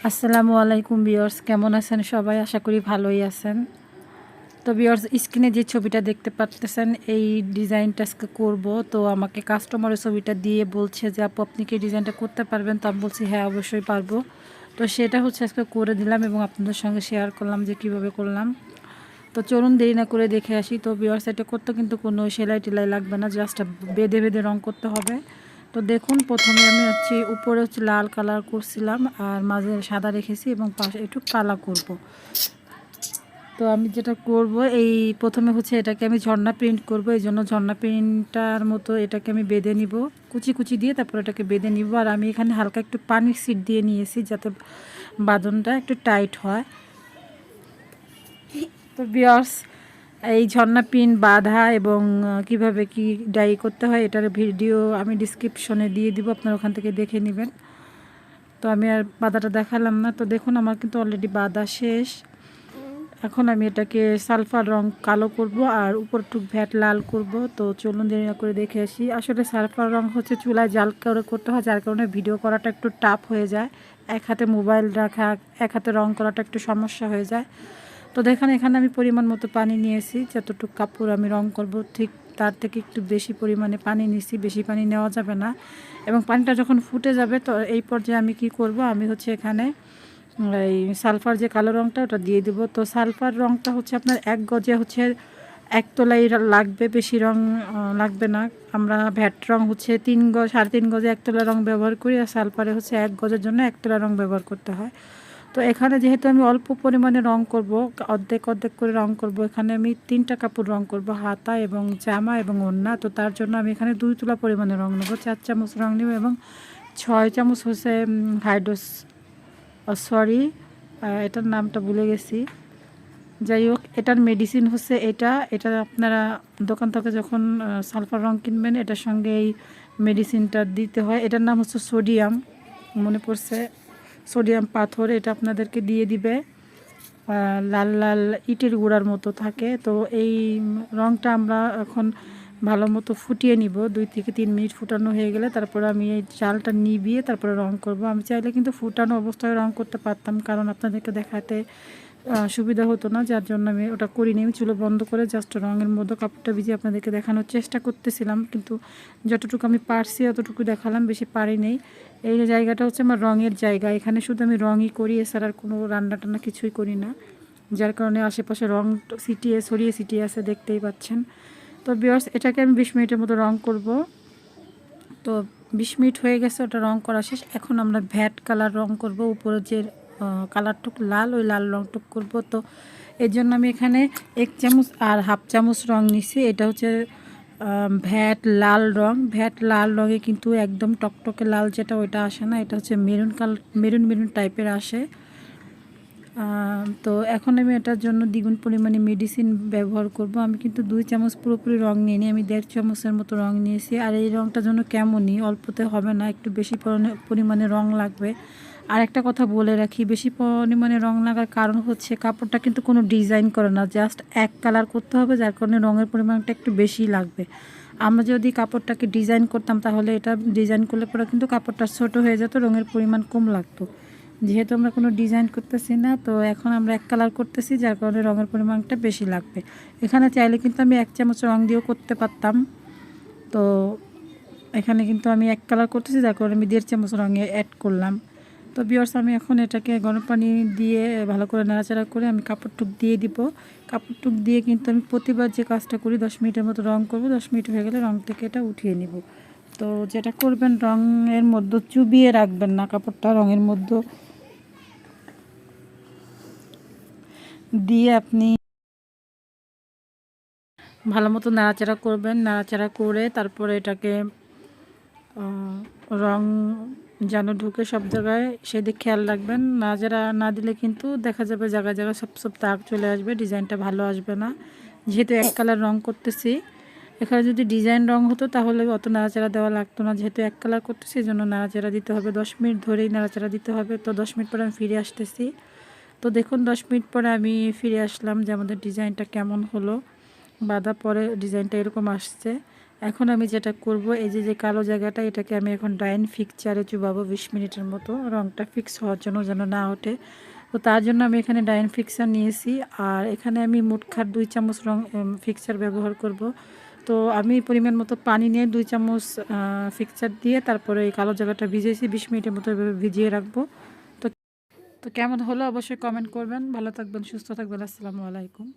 আসসালামু আলাইকুম ভিউয়ার্স, কেমন আছেন সবাই? আশা করি ভালোই আছেন। তো ভিউয়ার্স, স্ক্রিনে যে ছবিটা দেখতে পারতেছেন এই ডিজাইনটা আজকে করব। তো আমাকে কাস্টমার ছবিটা দিয়ে বলছে যে আপু আপনি কি ডিজাইনটা করতে পারবেন? তো আমি বলছি হ্যাঁ অবশ্যই পারবো। তো সেটা হচ্ছে আজকে করে দিলাম এবং আপনাদের সঙ্গে শেয়ার করলাম যে কিভাবে করলাম। তো চলুন দেরি না করে দেখে আসি। তো ভিউয়ার্স, এটা করতে কিন্তু কোনো সেলাই টেলাই লাগবে না, জাস্ট বেঁধে বেঁধে রং করতে হবে। তো দেখুন, প্রথমে আমি উপরে লাল কালার করছিলাম আর মাঝে সাদা রেখেছি এবং পাশে একটু কালা করব। তো আমি যেটা করব, এই প্রথমে এটাকে আমি ঝর্ণা প্রিন্ট করব। এই জন্য ঝর্ণা প্রিন্টার মতো এটাকে আমি বেঁধে নিব, কুচি কুচি দিয়ে তারপর এটাকে বেঁধে নিব। আর আমি এখানে হালকা একটু পানির সিট দিয়ে নিয়েছি যাতে বাঁধনটা একটু টাইট হয়। তো ভিউয়ার্স, এই ঝর্ণা পিন বাঁধা এবং কিভাবে কি ডাই করতে হয় এটার ভিডিও আমি ডিসক্রিপশনে দিয়ে দিব, আপনারা ওখান থেকে দেখে নেবেন। তো আমি আর বাঁধাটা দেখালাম না। তো দেখুন, আমার কিন্তু অলরেডি বাঁধা শেষ। এখন আমি এটাকে সালফার রং কালো করব আর উপরটুক ভ্যাট লাল করব। তো চলুন দেরি না করে দেখে আসি। আসলে সালফার রং চুলায় জাল করে করতে হয়, যার কারণে ভিডিও করাটা একটু টাফ হয়ে যায়। এক হাতে মোবাইল রাখা, এক হাতে রং করাটা একটু সমস্যা হয়ে যায়। তো দেখেন, এখানে আমি পরিমাণ মতো পানি নিয়েছি। যতটুকু কাপড় আমি রং করব ঠিক তার থেকে একটু বেশি পরিমাণে পানি নিয়েছি, বেশি পানি নেওয়া যাবে না। এবং পানিটা যখন ফুটে যাবে তো এই পর্যায়ে আমি কি করব, আমি এখানে এই সালফার যে কালো রঙটা ওটা দিয়ে দেবো। তো সালফার রঙটা আপনার এক গজে এক তোলাই লাগবে, বেশি রং লাগবে না। আমরা ভ্যাট রং 3 গজ 3.5 গজে এক তোলা রং ব্যবহার করি, আর সালফারে এক গজের জন্য এক তোলা রং ব্যবহার করতে হয়। তো এখানে যেহেতু আমি অল্প পরিমাণে রং করব, অর্ধেক অর্ধেক করে রং করব, এখানে আমি 3টা কাপড় রং করব, হাতা এবং জামা এবং ওড়না। তো তার জন্য আমি এখানে 2 তোলা পরিমাণে রং নেব, 4 চামচ রং নেব এবং 6 চামচ হাইড্রোস সরি এটার নামটা ভুলে গেছি। যাই হোক, এটার মেডিসিন এটা এটা আপনারা দোকান থেকে যখন সালফার রং কিনবেন এটার সঙ্গে এই মেডিসিনটা দিতে হয়। এটার নাম সোডিয়াম, মনে পড়ছে, সোডিয়াম পাথর। এটা আপনাদেরকে দিয়ে দিবে, লাল লাল ইটের গুঁড়ার মতো থাকে। তো এই রংটা আমরা এখন ভালো মতো ফুটিয়ে নিব। 2 থেকে 3 মিনিট ফুটানো হয়ে গেলে তারপরে আমি এই চালটা নিভিয়ে তারপরে রং করব। আমি চাইলে কিন্তু ফুটানো অবস্থায় রং করতে পারতাম, কারণ আপনাদেরকে দেখাতে সুবিধা হতো না, যার জন্য আমি ওটা করিনি। আমি চুলো বন্ধ করে জাস্ট রঙের মধ্যে কাপড়টা ভিজিয়ে আপনাদেরকে দেখানোর চেষ্টা করতেছিলাম, কিন্তু যতটুকু আমি পারছি অতটুকু দেখালাম, বেশি পারি নেই। এই জায়গাটা আমার রঙের জায়গা, এখানে শুধু আমি রঙই করি, এছাড়া আর কোনো রান্না টান্না কিছুই করি না, যার কারণে আশেপাশে রং ছড়িয়ে ছিটিয়ে আছে, দেখতেই পাচ্ছেন। তো ভিউয়ার্স, এটাকে আমি 20 মিনিটের মতো রং করব। তো 20 মিনিট হয়ে গেছে, ওটা রং করা শেষ। এখন আমরা ভ্যাট কালার রং করব, উপরে যে কালারটুক লাল, ওই লাল রংটুক করব। তো এর জন্য আমি এখানে 1 চামচ আর হাফ চামচ রং নিছি। এটা ভ্যাট লাল রং। ভ্যাট লাল রঙে কিন্তু একদম টকটকে লাল যেটা ওইটা আসে না, এটা মেরুন কালার, মেরুন মেরুন টাইপের আসে। তো এখন আমি এটার জন্য দ্বিগুণ পরিমাণে মেডিসিন ব্যবহার করব। আমি কিন্তু 2 চামচ পুরোপুরি রং নিইনি, আমি 1.5 চামচের মতো রং নিয়েছি। আর এই রংটার জন্য কেমনই অল্পতে হবে না, একটু বেশি পরিমাণে রং লাগবে। আর একটা কথা বলে রাখি, বেশি পরিমাণে রং লাগার কারণ কাপড়টা কিন্তু কোনো ডিজাইন করে না, জাস্ট এক কালার করতে হবে, যার কারণে রঙের পরিমাণটা একটু বেশি লাগবে। আমরা যদি কাপড়টাকে ডিজাইন করতাম তাহলে এটা ডিজাইন করলে পরে কিন্তু কাপড়টা ছোট হয়ে যেত, রঙের পরিমাণ কম লাগতো। যেহেতু আমরা কোনো ডিজাইন করতেছি না, তো এখন আমরা এক কালার করতেছি, যার কারণে রঙের পরিমাণটা বেশি লাগবে। এখানে চাইলে কিন্তু আমি 1 চামচ রং দিয়েও করতে পারতাম। তো এখানে কিন্তু আমি এক কালার করতেছি, যার কারণে আমি 1.5 চামচ রঙে অ্যাড করলাম। তো ভিউয়ার্স, আমি এখন এটাকে গরম পানি দিয়ে ভালো করে নাড়াচাড়া করে আমি কাপড়টুক দিয়ে দিব। কাপড়টুক দিয়ে কিন্তু আমি প্রতিবার যে কাজটা করি 10 মিনিটের মতো রং করব, 10 মিনিট হয়ে গেলে রং থেকে এটা উঠিয়ে নিব। তো যেটা করবেন, রঙের মধ্যে চুবিয়ে রাখবেন না কাপড়টা, রঙের মধ্যে দিয়ে আপনি ভালো মতো নাড়াচাড়া করবেন। নাড়াচাড়া করে তারপরে এটাকে রং যেন ঢুকে সব জায়গায়, সেদিক খেয়াল রাখবেন। নাড়াচাড়া না দিলে কিন্তু দেখা যাবে জায়গায় জায়গায় সব সব দাগ চলে আসবে, ডিজাইনটা ভালো আসবে না। যেহেতু এক কালার রং করতেছি, এখানে যদি ডিজাইন রং হতো তাহলে অত নাড়াচাড়া দেওয়া লাগতো না। যেহেতু এক কালার করতেছি, এই জন্য নাড়াচাড়া দিতে হবে, 10 মিনিট ধরেই নাড়াচাড়া দিতে হবে। তো 10 মিনিট পরে আমি ফিরে আসতেছি। তো দেখুন, 10 মিনিট পরে আমি ফিরে আসলাম যে আমাদের ডিজাইনটা কেমন হলো। বাঁধা পরে ডিজাইনটা এরকম আসছে। এখন আমি যেটা করব, এই যে যে কালো জায়গাটা, এটাকে আমি এখন ডাইন ফিক্সচারে চুবাবো 20 মিনিটের মতো, রঙটা ফিক্স হওয়ার জন্য, যেন না ওঠে। তো তার জন্য আমি এখানে ডাইন ফিক্সচার নিয়েছি, আর এখানে আমি মুটখার 2 চামচ রং ফিক্সচার ব্যবহার করব। তো আমি পরিমাণ মতো পানি নিয়ে 2 চামচ ফিক্সচার দিয়ে তারপরে এই কালো জায়গাটা ভিজিয়েছি, 20 মিনিটের মতো এভাবে ভিজিয়ে রাখবো। তো তো কেমন হলো অবশ্যই কমেন্ট করবেন। ভালো থাকবেন, সুস্থ থাকবেন। আসসালামু আলাইকুম।